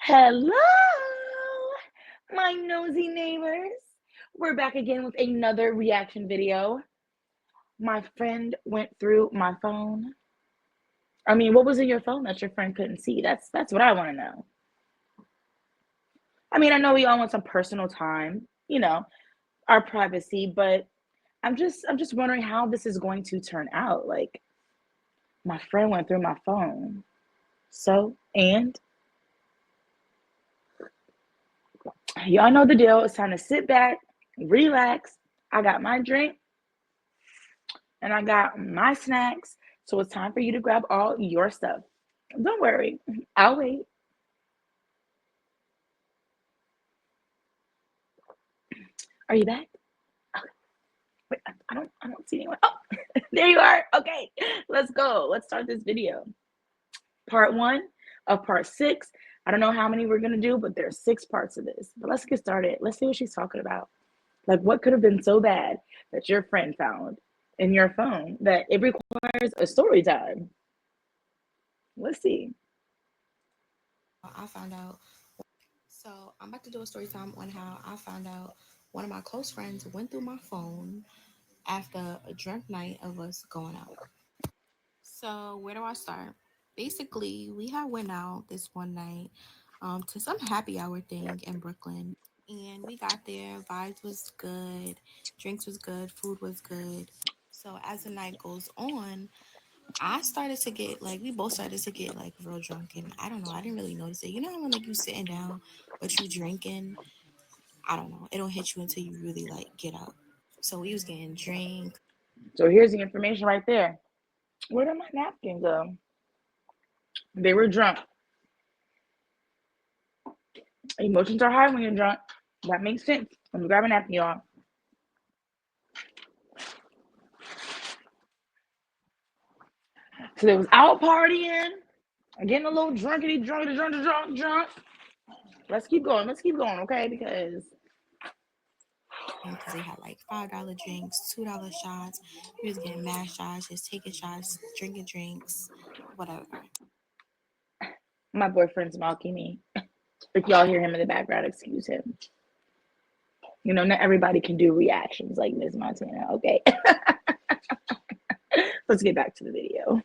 Hello, my nosy neighbors. We're back again with another reaction video. My friend went through my phone. I mean, what was in your phone that your friend couldn't see? That's what I want to know. I mean, I know we all want some personal time, our privacy, but I'm just wondering how this is going to turn out. Like, my friend went through my phone. So, and y'all know the deal. It's time to sit back, relax. I got my drink and I got my snacks. So it's time for you to grab all your stuff. Don't worry, I'll wait. Are you back? Okay. Wait, I don't see anyone. Oh, there you are. Okay, let's go. Let's start this video. Part one of part six. I don't know how many we're gonna do, but there's 6 parts of this. But let's get started. Let's see what she's talking about. Like, what could have been so bad that your friend found in your phone that it requires a story time? Let's see. I found out. So I'm about to do a story time on how I found out one of my close friends went through my phone after a drunk night of us going out. So where do I start? Basically, we had went out this one night to some happy hour thing in Brooklyn. And we got there, vibes was good, drinks was good, food was good. So as the night goes on, I started to get like we both started to get like real drunk, and I don't know, I didn't really notice it. You know how when like you sitting down but you drinking, I don't know, it don't hit you until you really like get up. So we was getting drink. So here's the information right there. Where did my napkin go? They were drunk. Emotions are high when you're drunk. That makes sense. Let me grab a napkin, y'all. So they was out partying, getting a little drunk. Let's keep going. Let's keep going, okay? Because Because they had like $5 drinks, $2 shots. We was getting mad shots, just taking shots, drinking drinks, whatever. my boyfriend's mocking me. If y'all hear him in the background, excuse him. Not everybody can do reactions like Ms. Montana, okay? Let's get back to the video.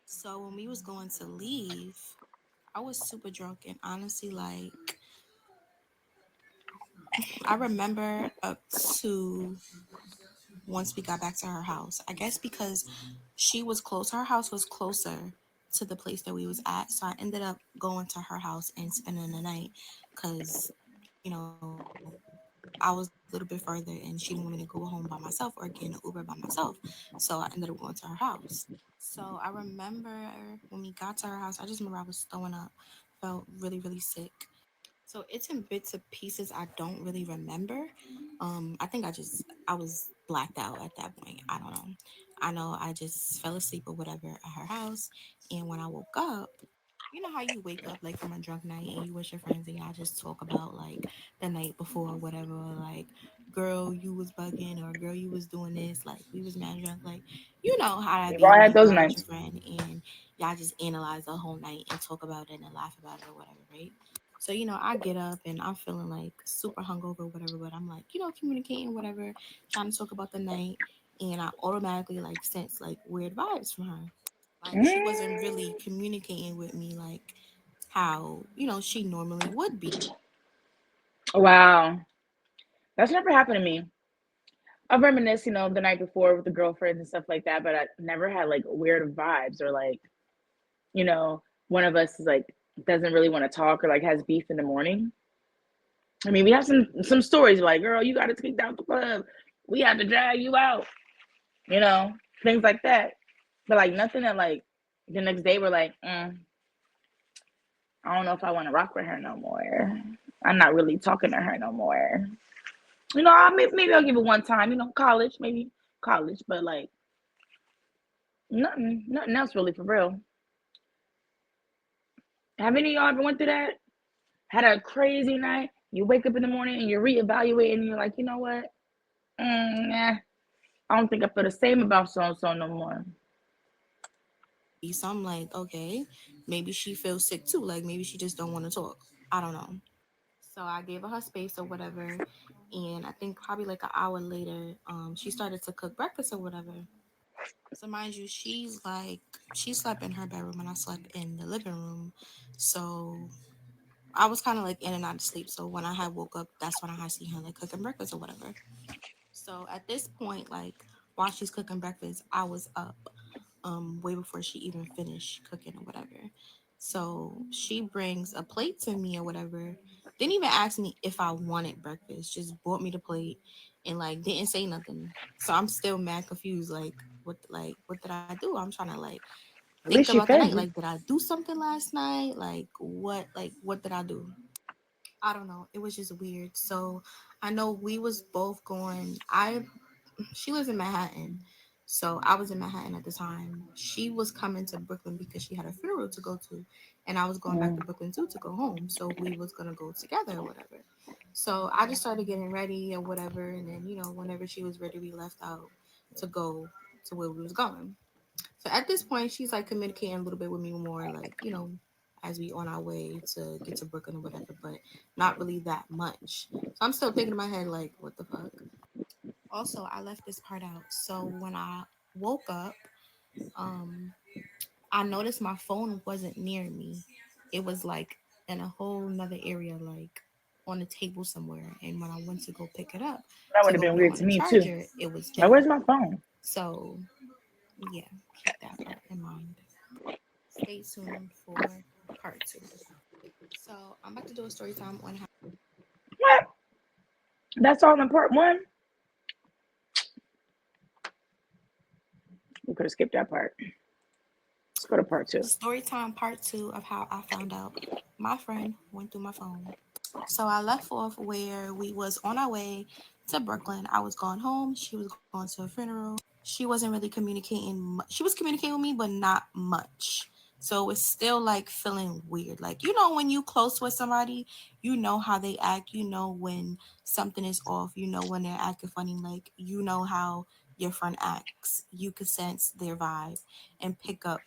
So when we was going to leave, I was super drunk and honestly like I remember up to once we got back to her house. I guess because she was close, her house was closer to the place that we was at. So I ended up going to her house and spending the night because, I was a little bit further and she didn't want me to go home by myself or get an Uber by myself. So I ended up going to her house. So I remember when we got to her house, I just remember I was throwing up, felt really, really sick. So it's in bits of pieces I don't really remember. I think I was blacked out at that point. I don't know. I know I just fell asleep or whatever at her house, and when I woke up, you know how you wake up like from a drunk night and you with your friends and y'all just talk about like the night before or whatever, or like girl you was bugging or girl you was doing this, like we was mad drunk, like you know how that We've be all when had you go those out with your nights. friend and y'all just analyze the whole night and talk about it and laugh about it or whatever, right? So, I get up and I'm feeling like super hungover, whatever, but I'm like, communicating, whatever, trying to talk about the night. And I automatically like sense like weird vibes from her. Like she wasn't Mm. really communicating with me like how, she normally would be. Wow. That's never happened to me. I've reminisced, the night before with the girlfriends and stuff like that, but I never had like weird vibes or like, one of us is like doesn't really want to talk or like has beef in the morning. I mean, we have some stories like, girl, you got to take down the club. We had to drag you out, you know, things like that. But like nothing that like the next day we're like, I don't know if I want to rock with her no more. I'm not really talking to her no more. Maybe I'll give it one time. College, maybe college, but like nothing else really for real. Have any of y'all ever went through that? Had a crazy night. You wake up in the morning and you reevaluate and you're like, you know what? Nah, I don't think I feel the same about so and so no more. So I'm like, okay, maybe she feels sick too. Like maybe she just don't want to talk. I don't know. So I gave her space or whatever. And I think probably like an hour later, she started to cook breakfast or whatever. So mind you, she slept in her bedroom and I slept in the living room. So I was kind of like in and out of sleep. So when I had woke up, that's when I had seen her like cooking breakfast or whatever. So at this point, like while she's cooking breakfast, I was up way before she even finished cooking or whatever. So she brings a plate to me or whatever. Didn't even ask me if I wanted breakfast. Just brought me the plate and like didn't say nothing. So I'm still mad confused. Like what did I do? I'm trying to At think least she about the fed night. you. Like did I do something last night? Like what did I do? I don't know. It was just weird. So I know we was both going. I She lives in Manhattan. So I was in Manhattan at the time. She was coming to Brooklyn because she had a funeral to go to. And I was going back Mm. to Brooklyn too to go home. So we was gonna go together or whatever. So I just started getting ready or whatever. And then, whenever she was ready, we left out to go to where we was going. So at this point, she's like communicating a little bit with me more, like, as we on our way to get to Brooklyn or whatever, but not really that much. So I'm still thinking in my head, like, what the fuck? Also, I left this part out. So when I woke up, um, I noticed my phone wasn't near me. It was like in a whole nother area, like on a table somewhere. And when I went to go pick it up That to would have go been put it weird on to the me too. charger, it was Like, dead. where's my phone? So yeah, keep that part in mind. Stay tuned for part two. So I'm about to do a story time on how What? That's all in part one? We could have skipped that part. Let's go to part two. story time part two of how I found out my friend went through my phone. So I left off where we was on our way to Brooklyn. I was going home. She was going to a funeral. She wasn't really communicating. She was communicating with me, but not much. So it's still like feeling weird. Like, when you close with somebody, you know how they act. You know when something is off. You know when they're acting funny. Like, you know how your friend acts. You could sense their vibe and pick up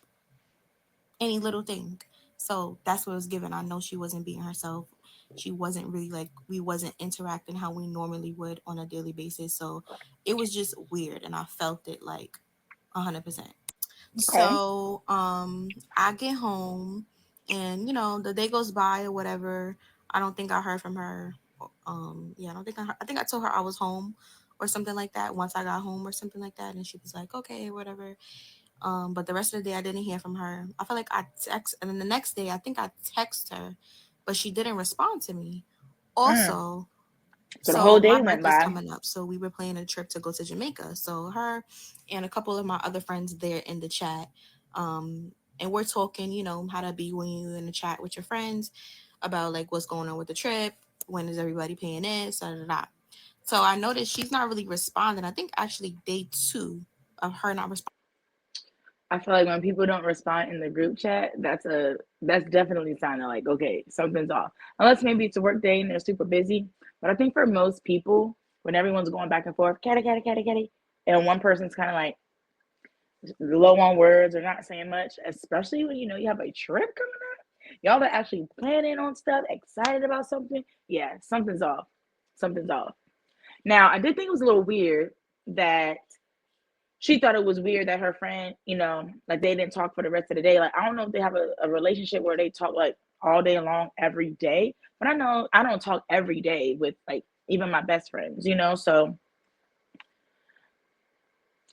any little thing. So that's what it was given. I know she wasn't being herself. She wasn't really like we wasn't interacting how we normally would on a daily basis. So it was just weird and I felt it like 100%. Okay. So I get home and the day goes by or whatever. I don't think I heard from her. Yeah, I don't think I think I told her I was home or something like that once I got home or something like that and she was like, "Okay, whatever." But the rest of the day I didn't hear from her. I felt like I text, and then the next day I think I text her, but she didn't respond to me. Mm. Also, So the so whole my day went birthday's by. coming up, so we were planning a trip to go to Jamaica. So her and a couple of my other friends there in the chat, and we're talking, how to be when you in the chat with your friends about like what's going on with the trip, when is everybody paying in, da da da. So I noticed she's not really responding. I think actually day two of her not responding. I feel like when people don't respond in the group chat, that's definitely a sign of like, okay, something's off. Unless maybe it's a work day and they're super busy. But I think for most people, when everyone's going back and forth, catty, catty, catty, catty, and one person's kind of like low on words or not saying much, especially when you have a trip coming up, y'all are actually planning on stuff, excited about something. Yeah, something's off. Something's off. Now, I did think it was a little weird that she thought it was weird that her friend, like they didn't talk for the rest of the day. Like, I don't know if they have a relationship where they talk like all day long every day, but I know I don't talk every day with like even my best friends. So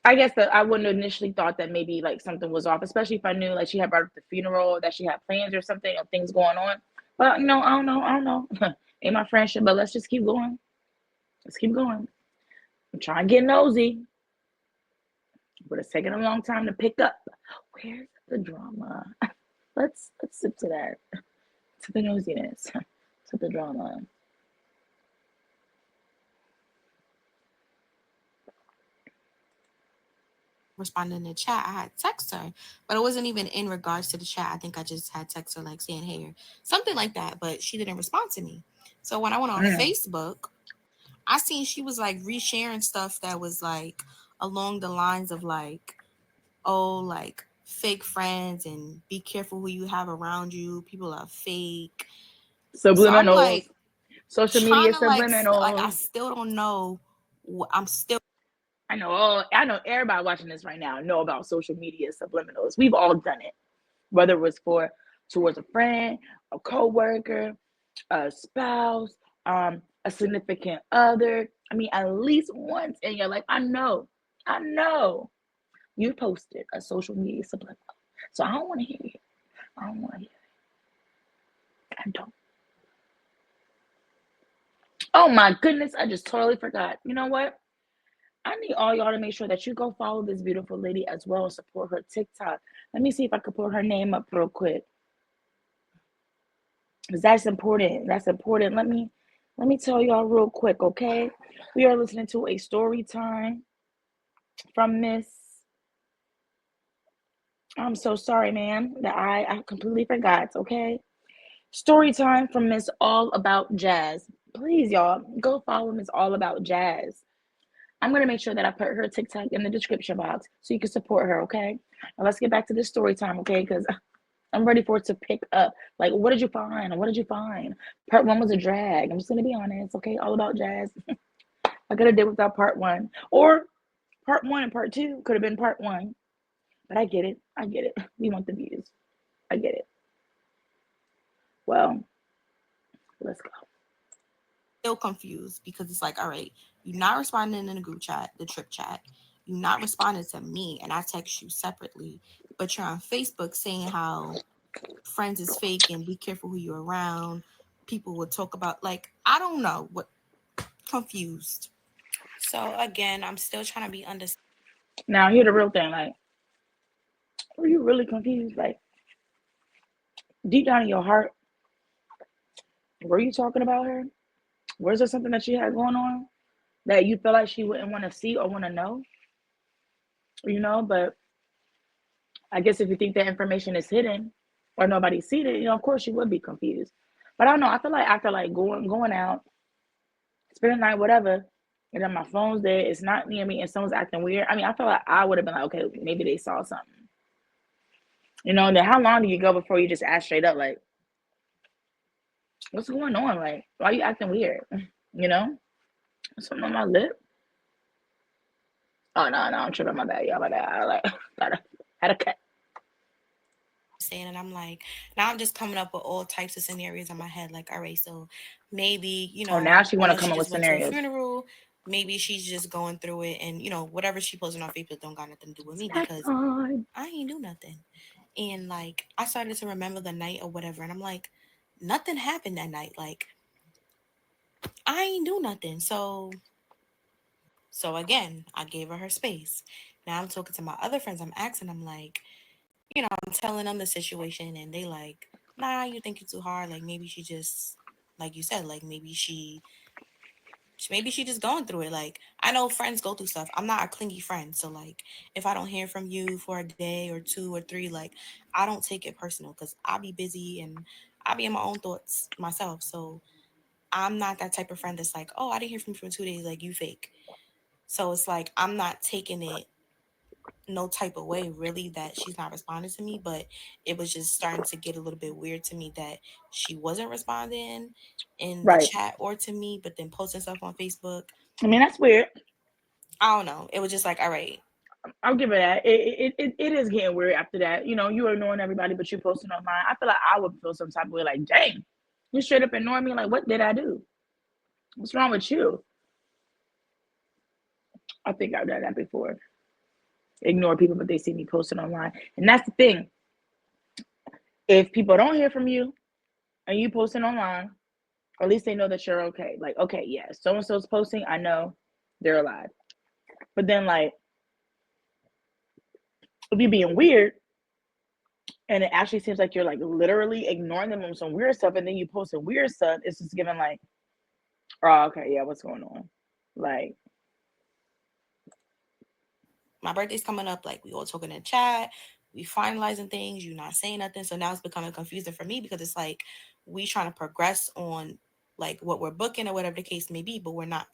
I guess that I wouldn't have initially thought that maybe like something was off, especially if I knew like she had brought up the funeral, that she had plans or something or things going on. But I don't know. I don't know. Ain't my friendship, but let's just keep going. Let's keep going. I'm trying to get nosy, but it's taking a long time to pick up. Where's the drama? Let's sip to that. To the nosiness. To the drama. Responding in the chat, I had text her, but it wasn't even in regards to the chat. I think I just had text her like saying hey or something like that, but she didn't respond to me. So when I went on Mm. Facebook, I seen she was like resharing stuff that was like along the lines of like, oh, like fake friends and be careful who you have around you. People are fake. So I'm Subliminals. like Social trying media to like I subliminals. still don't know. I'm still I know everybody watching this right now know about social media subliminals. We've all done it. Whether it was for towards a friend, a coworker, a spouse, a significant other. I mean, at least once in your life. I know you posted a social media subliminal. So I don't want to hear it. I don't want to hear it. I don't. Oh my goodness, I just totally forgot. You know what? I need all y'all to make sure that you go follow this beautiful lady as well and support her TikTok. Let me see if I can pull her name up real quick. Because that's important. That's important. Let me tell y'all real quick, okay? We are listening to a story time from Miss. I'm so sorry, ma'am, that I completely forgot, okay? Story time from Miss All About Jazz. Please, y'all, go follow Miss All About Jazz. I'm gonna make sure that I put her TikTok in the description box so you can support her, okay? Now let's get back to this story time, okay? Because I'm ready for it to pick up. Like, what did you find? What did you find? Part one was a drag. I'm just gonna be honest, okay? All About Jazz. I could have did without part one, or part one and part two could have been part one. But I get it. I get it. We want the views. I get it. Well, let's go. still confused because it's like, all right, you're not responding in the group chat, the trip chat. You're not responding to me, and I text you separately. But you're on Facebook saying how friends is fake and be careful who you're around. People would talk about like I don't know what confused. So again, I'm still trying to be understanding. Now, here's the real thing. Like, were you really confused? Like, deep down in your heart, were you talking about her? Was there something that she had going on that you feel like she wouldn't want to see or want to know? But I guess if you think that information is hidden or nobody seen it, of course you would be confused. But I don't know. I feel like after like going out, spending the night, whatever, and then my phone's there, it's not near me, and someone's acting weird. I mean, I feel like I would have been like, okay, maybe they saw something. And then how long do you go before you just ask straight up, like, what's going on? Like, why are you acting weird? You know? Something on my lip? Oh no, no, I'm tripping my bad, y'all. My bad. I like had a cut. And I'm like, now I'm just coming up with all types of scenarios in my head. Like, all right, so maybe, Oh, now she I wanna know she come up with just went to a scenarios. funeral. Maybe she's just going through it. And, whatever she posted on Facebook don't got nothing to do with me That because time. I ain't do nothing. And, like, I started to remember the night or whatever. And I'm like, nothing happened that night. Like, I ain't do nothing. So again, I gave her space. Now I'm talking to my other friends. I'm asking them like, I'm telling them the situation, and they like, nah, you think it's too hard. Like maybe she just, like you said, like maybe she just going through it. Like I know friends go through stuff. I'm not a clingy friend, so like if I don't hear from you for a day or two or three, like I don't take it personal because I be busy and I be in my own thoughts myself. So I'm not that type of friend that's like, oh, I didn't hear from you for 2 days, like you fake. So it's like I'm not taking it no type of way really that she's not responding to me, but it was just starting to get a little bit weird to me that she wasn't responding in the Right. chat or to me, but then posting stuff on Facebook. I mean, that's weird. I don't know. It was just like, all right, I'll give her that. It is getting weird after that. You are ignoring everybody, but you posting online. I feel like I would feel some type of way, like, dang, you straight up ignore me. Like, what did I do? What's wrong with you? I think I've done that before. Ignore people, but they see me posting online, and that's the thing. If people don't hear from you and you posting online, at least they know that you're okay. Like, okay, yeah, so and so's posting. I know they're alive. But then, like, if you're being weird and it actually seems like you're like literally ignoring them on some weird stuff, and then you post some weird stuff, it's just giving like, oh, okay, yeah, what's going on? Like, my birthday's coming up. Like we all talking in chat, we finalizing things. You not saying nothing, so now it's becoming confusing for me because it's like we trying to progress on like what we're booking or whatever the case may be, but we're not.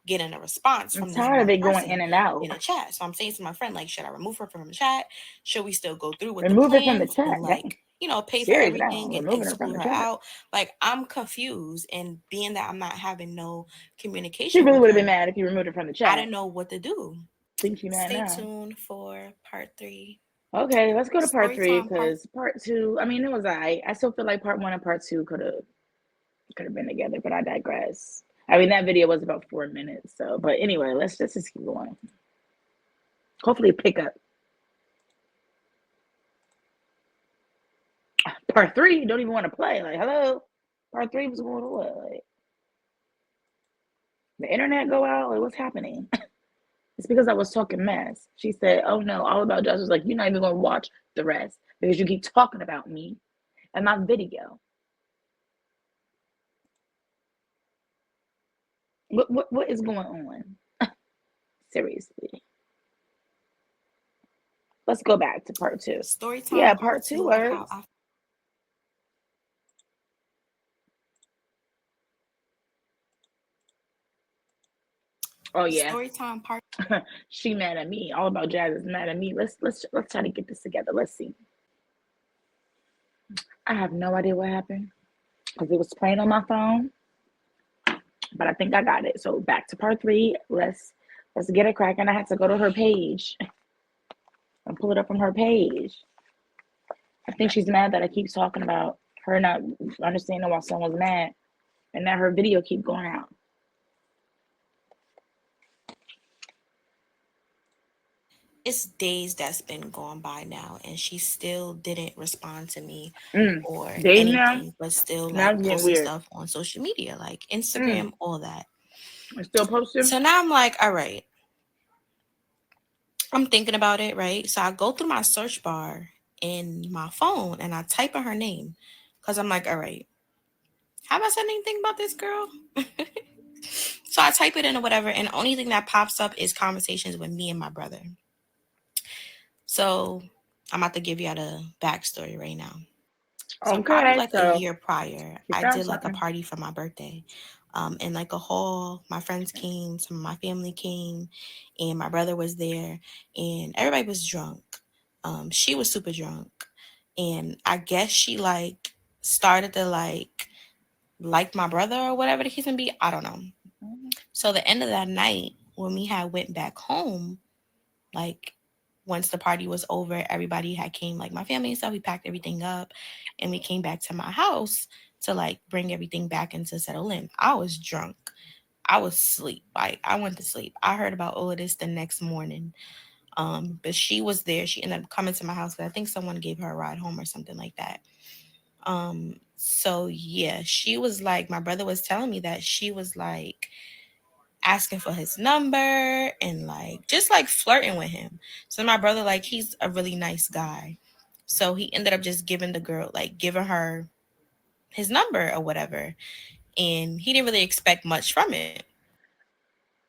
getting a response I'm from this tired of one it going person in and out. in the chat. So I'm saying to my friend, like, should I remove her from the chat? Should we still go through with the Remove it from the plan chat. and Dang. like, pay for Serious now. everything and Removing her from exclude the her chat. out? Like, I'm confused, and being that I'm not having no She communication really with would have been her, mad if you removed her from the I chat. didn't know what to do. Think she mad Stay now. tuned for part 3. Okay, let's go to part Story 3 time part. because part 2. I mean, it was I still feel like part 1 and part 2 could have been together, but I digress. I mean, that video was about 4 minutes. So, but anyway, let's just keep going. Hopefully, pick up. Part 3 don't even want to play. Like, hello, part 3 was going to what? Like, the internet go out? Like, what's happening? It's because I was talking mess. She said, "Oh no, all about Josh." Was like, "You're not even gonna watch the rest because you keep talking about me and my video." What is going on? Seriously. Let's go back to part 2. Story time Yeah, part part 2 2 of how works. I. Oh yeah. Story time part. She mad at me. All about Jazz is mad at me. Let's try to get this together. Let's see. I have no idea what happened because it was playing on my phone, but I think I got it. So back to part 3. Let's get it cracking. I had to go to her page and pull it up from her page. I think she's mad that I keep talking about her not understanding why someone's mad and that her video keep going out. It's days that's been gone by now, and she still didn't respond to me or Days now? anything, but still Now like it's getting posting weird. stuff on social media, like Instagram, all that. I still posting? So now I'm like, all right, I'm thinking about it, right? So I go through my search bar in my phone and I type in her name because I'm like, all right, have I said anything about this girl? So I type it in or whatever, and the only thing that pops up is conversations with me and my brother. So I'm about to give y'all the backstory right now. So probably Okay, like a so year prior, she I found did like a something. party for my birthday. In like a hall, my friends came, some of my family came, and my brother was there, and everybody was drunk. She was super drunk, and I guess she like started to like my brother or whatever the case may be. I don't know. So the end of that night, when we had went back home, like once the party was over, everybody had came, like my family and stuff. We packed everything up, and we came back to my house to like bring everything back and to settle in. I was drunk. I was asleep. Like I went to sleep. I heard about all of this the next morning. But she was there. She ended up coming to my house because I think someone gave her a ride home or something like that. So yeah, she was like, my brother was telling me that she was like asking for his number and like just like flirting with him. So my brother, like, he's a really nice guy. So he ended up just giving the girl, like giving her his number or whatever. And he didn't really expect much from it.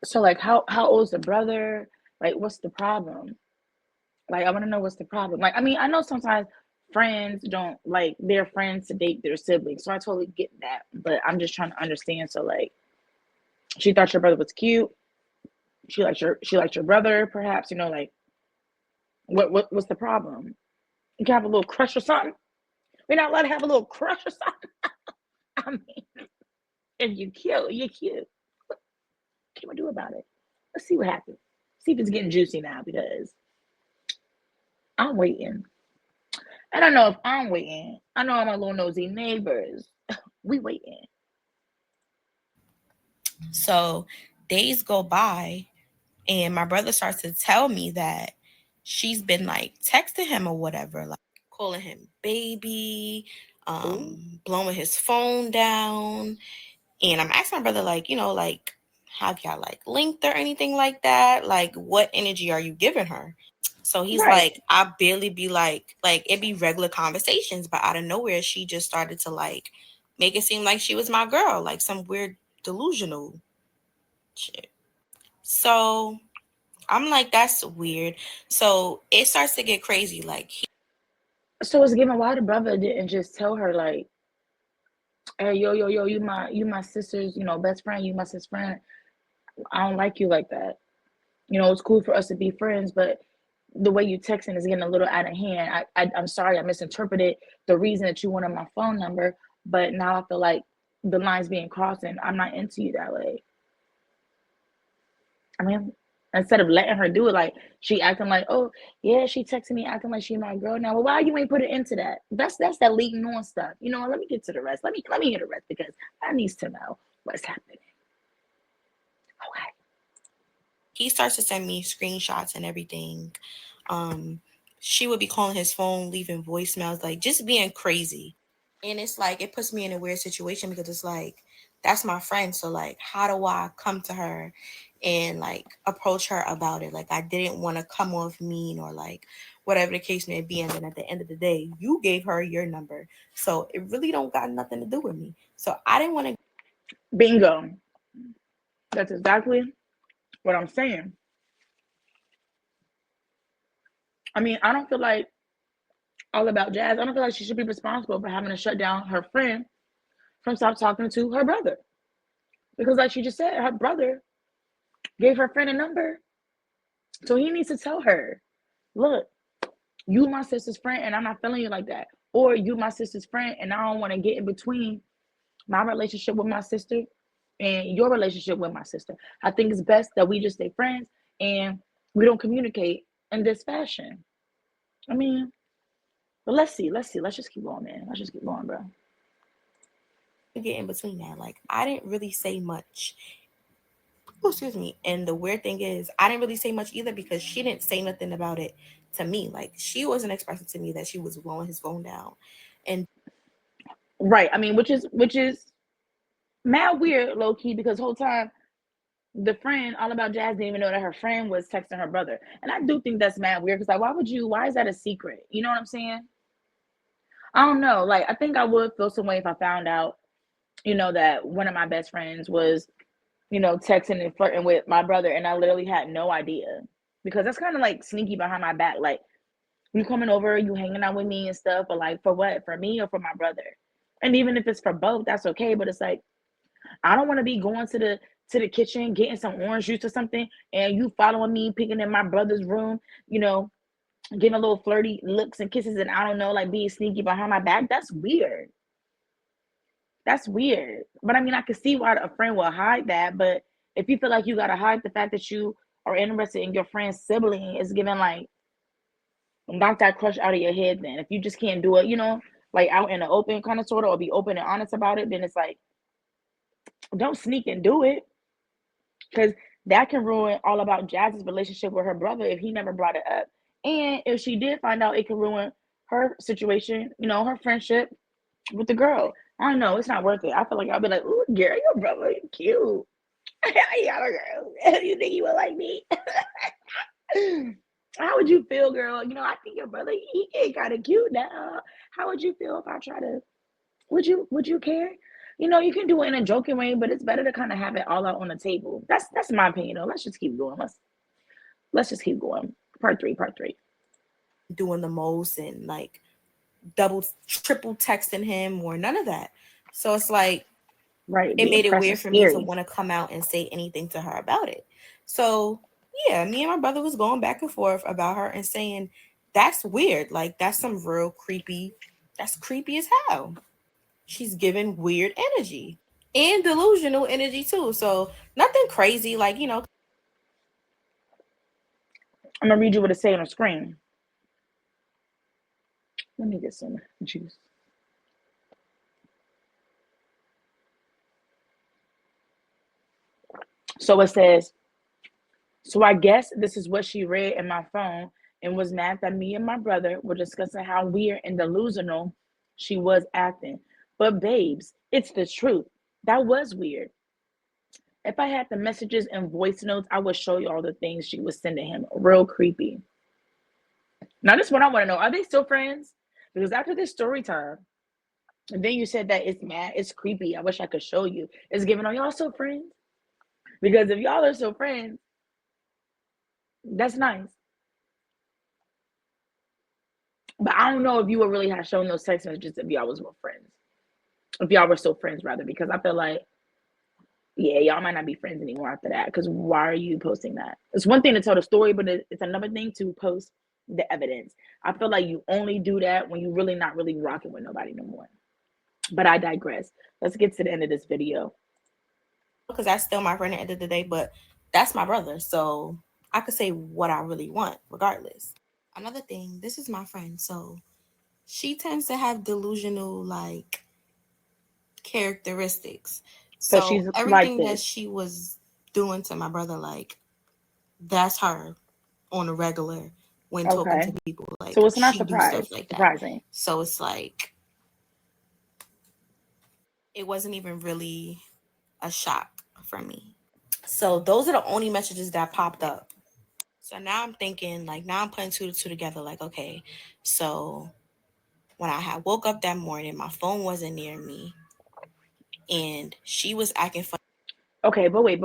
So like how old's the brother? Like what's the problem? Like I want to know what's the problem. Like I mean, I know sometimes friends don't like their friends to date their siblings. So I totally get that. But I'm just trying to understand. So like she thought your brother was cute. She liked your brother, perhaps, like what's the problem? You can have a little crush or something. We're not allowed to have a little crush or something. I mean, if you're cute, you're cute. What can we do about it? Let's see what happens. See if it's getting juicy now because I'm waiting. I don't know if I'm waiting. I know all my little nosy neighbors. We waiting. So days go by, and my brother starts to tell me that she's been like texting him or whatever, like calling him baby, Ooh. blowing his phone down. And I'm asking my brother, like, like, have y'all like linked or anything like that? Like, what energy are you giving her? So he's Right. like, I barely be like it'd be regular conversations, but out of nowhere, she just started to like make it seem like she was my girl, like some weird delusional shit. So I'm like, that's weird. So it starts to get crazy. Like, So it's given why the brother didn't just tell her like, hey, yo, you my sister's, best friend, you my sister's friend. I don't like you like that. It's cool for us to be friends, but the way you texting is getting a little out of hand. I'm sorry, I misinterpreted the reason that you wanted my phone number, but now I feel like the line's being crossed and I'm not into you that way. I mean, instead of letting her do it, like she acting like, oh yeah, she texting me acting like she my girl now. Well, why you ain't put it into that? That's that leading on stuff. Let me get to the rest. Let me hear the rest because I needs to know what's happening. Okay. He starts to send me screenshots and everything. Um, she would be calling his phone, leaving voicemails, like just being crazy. And it's like it puts me in a weird situation because it's like that's my friend. So like, how do I come to her and like approach her about it? Like I didn't want to come off mean or like whatever the case may be. And then at the end of the day, you gave her your number, so it really don't got nothing to do with me. So I didn't want to. Bingo. That's exactly what I'm saying. I mean, I don't feel like all about Jazz. I don't feel like she should be responsible for having to shut down her friend from stop talking to her brother. Because like she just said, her brother gave her friend a number. So he needs to tell her, look, you my sister's friend and I'm not feeling you like that. Or you my sister's friend and I don't want to get in between my relationship with my sister and your relationship with my sister. I think it's best that we just stay friends and we don't communicate in this fashion. I mean, but let's see. Let's just keep going, man. Let's just keep going, bro. Get in between that. Like I didn't really say much. Oh, excuse me. And the weird thing is, I didn't really say much either because she didn't say nothing about it to me. Like she wasn't expressing to me that she was blowing his phone down. And Right. I mean, which is mad weird, low key, because the whole time the friend all about Jazz didn't even know that her friend was texting her brother. And I do think that's mad weird because like why is that a secret? You know what I'm saying? I don't know. Like I think I would feel some way if I found out, that one of my best friends was, texting and flirting with my brother and I literally had no idea. Because that's kind of like sneaky behind my back. Like you coming over, you hanging out with me and stuff, but like for what? For me or for my brother? And even if it's for both, that's okay. But it's like I don't want to be going to the kitchen, getting some orange juice or something, and you following me, picking in my brother's room, you know, getting a little flirty looks and kisses, and I don't know, like being sneaky behind my back. That's weird. That's weird. But I mean, I can see why a friend will hide that. But if you feel like you gotta hide the fact that you are interested in your friend's sibling, it's giving like knock that crush out of your head. Then if you just can't do it, like out in the open, kind of sort of, or be open and honest about it, then it's like don't sneak and do it because that can ruin all about Jazz's relationship with her brother if he never brought it up. And if she did find out, it can ruin her situation, her friendship with the girl. I don't know. It's not worth it. I feel like I'll be like, ooh, girl, your brother, you cute. Yeah, girl. You think you would like me? How would you feel, girl? I think your brother, he get kind of cute now. How would you feel if I try to? Would you care? You can do it in a joking way, but it's better to kind of have it all out on the table. That's my opinion. Though. Let's just keep going. Let's just keep going. Part three. Part three. doing the most and like double, triple texting him or none of that. So it's like Right. it Being made it pressed and weird for me to scary. want to come out and say anything to her about it. So yeah, me and my brother was going back and forth about her and saying that's weird. Like that's some real creepy. That's creepy as hell. She's giving weird energy and delusional energy too. So nothing crazy, like I'm gonna read you what it say on the screen. Let me get some juice. So it says, so I guess this is what she read in my phone and was mad that me and my brother were discussing how weird and delusional she was acting. But babes, it's the truth. That was weird. If I had the messages and voice notes, I would show you all the things she was sending him. Real creepy. Now, this is what I want to know. Are they still friends? Because after this story time, and then you said that it's mad, it's creepy. I wish I could show you. It's giving, are y'all still friends? Because if y'all are still friends, that's nice. But I don't know if you would really have shown those text messages if y'all was friends. If y'all were still friends, rather, because I feel like, yeah, y'all might not be friends anymore after that. Because why are you posting that? It's one thing to tell the story, but it's another thing to post the evidence. I feel like you only do that when you're really not really rocking with nobody no more. But I digress. Let's get to the end of this video. Because that's still my friend at the end of the day, but that's my brother. So I could say what I really want regardless. Another thing, this is my friend. So she tends to have delusional like characteristics. So So she's like everything that this. she was doing to my brother, like that's her on a regular when talking to Okay. people. So Like it's not she do stuff like that. surprising. So it's like it wasn't even really a shock for me. So those are the only messages that popped up. So now I'm thinking, like, now I'm putting two to two together. Like, okay, so when I had woke up that morning, my phone wasn't near me, and she was acting funny. Okay, but wait.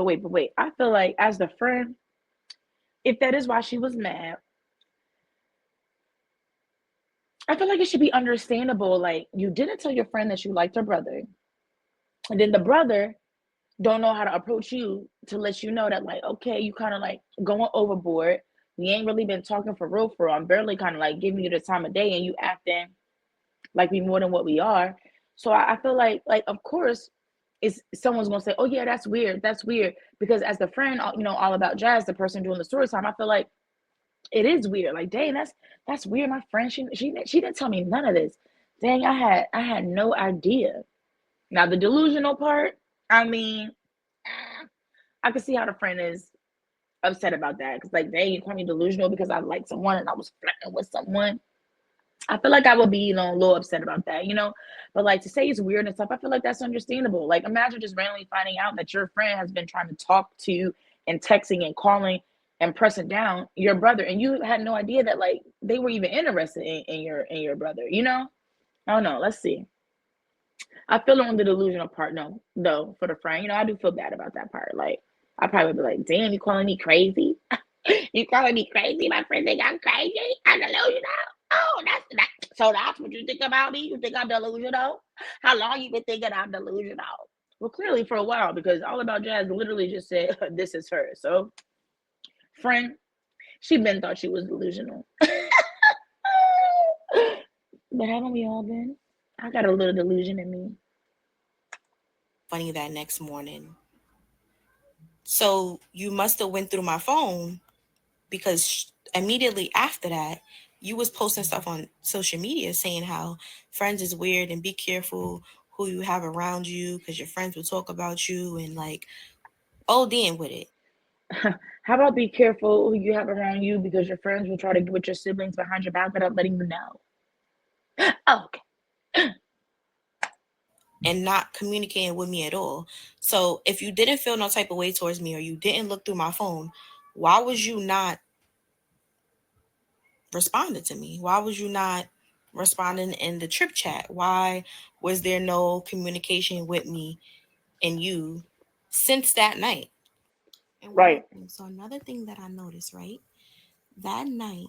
I feel like as the friend, if that is why she was mad, I feel like it should be understandable. Like you didn't tell your friend that you liked her brother, and then the brother don't know how to approach you to let you know that like, okay, you kind of like going overboard. We ain't really been talking for real, for real. I'm barely kind of like giving you the time of day, and you acting like we more than what we are. So I feel like of course, is someone's gonna say, oh yeah, that's weird, because as the friend, all about jazz, the person doing the story time, I feel like it is weird. Like, dang, that's weird. My friend, she didn't tell me none of this. Dang, I had no idea. Now the delusional part, I mean, I can see how the friend is upset about that, because like, dang, you call me delusional because I like someone and I was flirting with someone. I feel like I would be, a little upset about that. But like to say it's weird and stuff, I feel like that's understandable. Like imagine just randomly finding out that your friend has been trying to talk to and texting and calling and pressing down your brother, and you had no idea that like they were even interested in your brother. I don't know. Let's see. I feel on the delusional part, no, though, for the friend. I do feel bad about that part. Like I probably would be like, damn, you calling me crazy? You calling me crazy? My friend think I'm crazy? I'm delusional. Oh, so that's what you think about me? You think I'm delusional? How long you been thinking I'm delusional? Well, clearly for a while, because All About Jazz literally just said this is her. So, friend, she been thought she was delusional. But haven't we all been? I got a little delusion in me. Funny that next morning. So you must have went through my phone because immediately after that, you was posting stuff on social media saying how friends is weird and be careful who you have around you because your friends will talk about you and like ODing with it. How about be careful who you have around you, because your friends will try to get with your siblings behind your back without letting you know. Oh, okay. And not communicating with me at all. So if you didn't feel no type of way towards me or you didn't look through my phone, why was you not responding to me? Why was you not responding in the trip chat? Why was there no communication with me and you since that night? And one more Right. thing. So another thing that I noticed, right? That night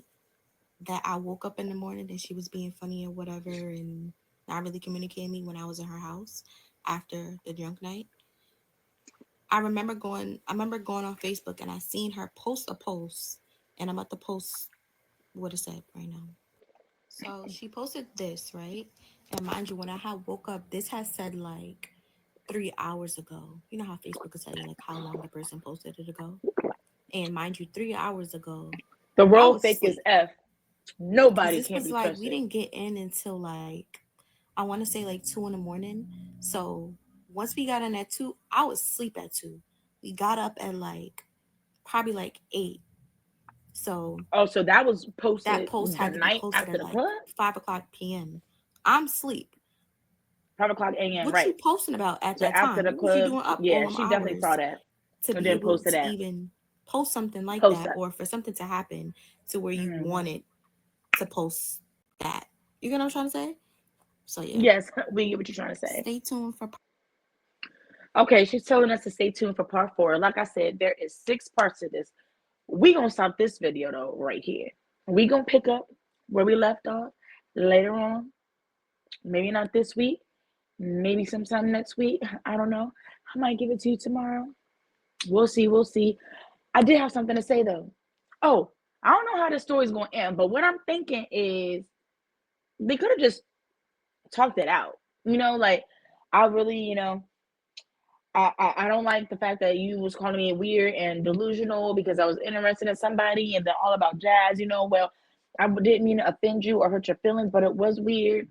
that I woke up in the morning and she was being funny or whatever and not really communicating me when I was in her house after the drunk night. I remember going on Facebook and I seen her post a post and I'm at the post what it said right now. So she posted this, right? And mind you, when I had woke up, this has said like 3 hours ago. You know how Facebook will tell you like how long the person posted it ago? And mind you, 3 hours ago, The I world was fake is asleep. F. Cause Nobody this can't was be like we trusted. didn't get in until like I want to say like 2 in the morning. So once we got in at 2, I was asleep at 2. We got up at like probably like 8. So Oh, so that was that posted post the had to be night posted after at the like club? 5 o'clock p.m. I'm asleep. 5 o'clock a.m., What you right. posting about at So that after time? the What was you club, doing up all yeah, them she definitely saw hours that to and be then able posted to that. even post something like Post that that. or for something to happen to where you Hmm. wanted to post that? You get what I'm trying to say? So yeah, Yes, we get what you're trying to say. stay tuned for Okay, she's telling us to stay tuned for part 4. Like I said, there is 6 parts to this. We gonna stop this video though right here. We gonna pick up where we left off later on. Maybe not this week. Maybe sometime next week. I don't know. I might give it to you tomorrow. We'll see. We'll see. I did have something to say though. Oh, I don't know how this story's gonna end, but what I'm thinking is they could have just talked it out. Like I really, I don't like the fact that you was calling me weird and delusional because I was interested in somebody and then all about jazz. Well, I didn't mean to offend you or hurt your feelings, but it was weird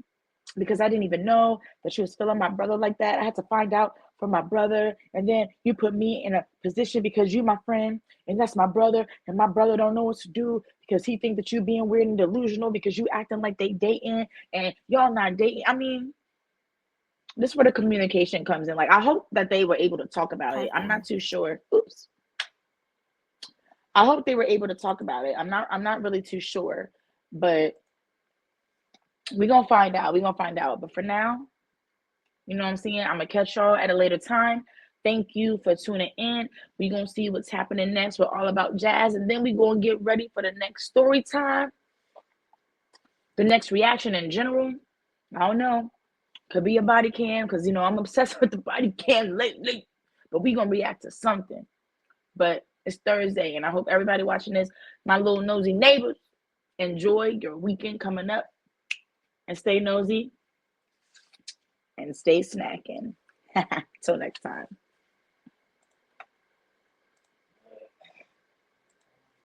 because I didn't even know that she was feeling my brother like that. I had to find out from my brother, and then you put me in a position because you my friend and that's my brother, and my brother don't know what to do because he think that you being weird and delusional because you acting like they dating and y'all not dating. I mean, this is where the communication comes in. Like, I hope that they were able to talk about it. I'm not too sure. Oops. I hope they were able to talk about it. I'm not really too sure, but we're gonna find out. We're gonna find out. But for now, you know what I'm saying? I'm gonna catch y'all at a later time. Thank you for tuning in. We're gonna see what's happening next. We're all about jazz, and then we're gonna get ready for the next story time, the next reaction in general. I don't know. Could be a body cam because I'm obsessed with the body cam lately. But we're gonna react to something. But it's Thursday, and I hope everybody watching this, my little nosy neighbors, enjoy your weekend coming up, and stay nosy and stay snacking. Till next time.